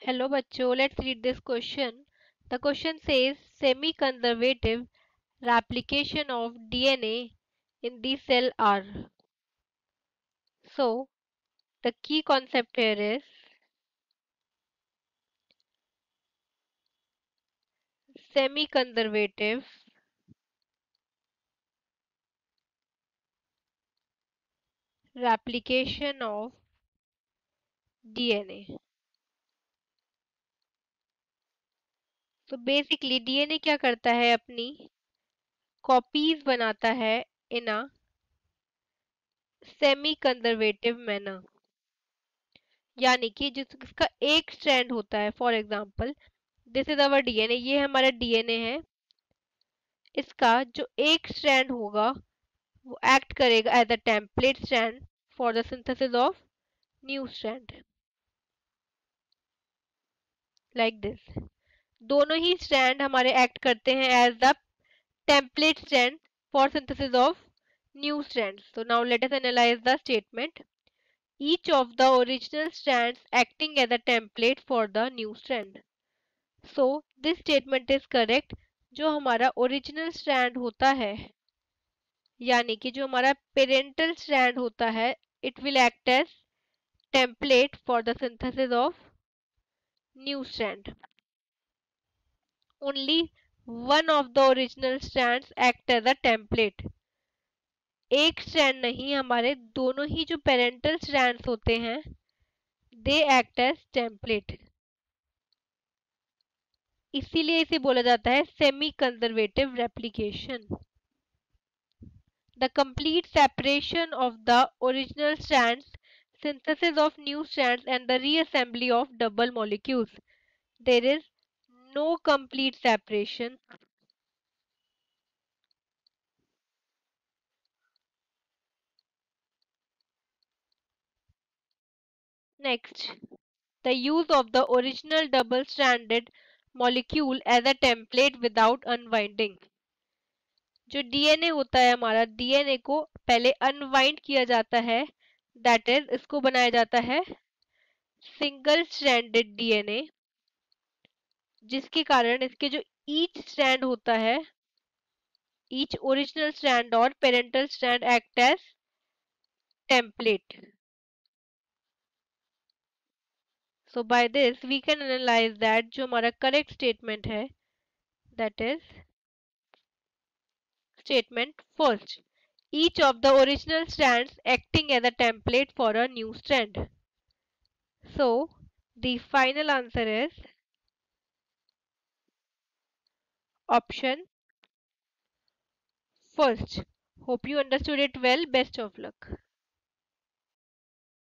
Hello बच्चों, let's read this question. The question says semi-conservative replication of DNA in the cell are. So the key concept here is semi-conservative replication of DNA. तो basically DNA क्या करता है, अपनी copies बनाता है इन a semi conservative manner, यानी कि जिसका एक स्ट्रैंड होता है। For example this is our DNA, ये हमारा डीएनए है। इसका जो एक स्ट्रैंड होगा वो एक्ट करेगा as a template strand for the synthesis of new strand, like this. दोनों ही स्ट्रैंड हमारे एक्ट करते हैं as the template strand for synthesis of new strands. So now let us analyze the statement. Each of the original strands acting as a template for the new strand. So this statement is correct. जो हमारा original strand होता है, यानी कि जो हमारा parental strand होता है, it will act as template for the synthesis of new strand. Only one of the original strands act as a template. एक स्ट्रैंड नहीं, हमारे दोनों ही जो पेरेंटल स्ट्रैंड्स होते हैं दे एक्ट एज टेम्पलेट। इसीलिए इसे बोला जाता है semi conservative replication. The complete separation of the original strands, synthesis of new strands and the reassembly of double molecules. There is no complete separation. Next, the use of the original double-stranded molecule as a template without unwinding. जो DNA होता है हमारा, DNA को पहले unwind किया जाता है, that is इसको बनाया जाता है सिंगल स्ट्रैंडेड डीएनए, जिसके कारण इसके जो ईच स्ट्रैंड होता है, ईच ओरिजिनल स्ट्रैंड और parental strand act as template. So by this we can analyze that जो हमारा correct statement है, that is statement first. Each of the original strands acting as a template for a new strand. So the final answer is option first. Hope you understood it well. Best of luck.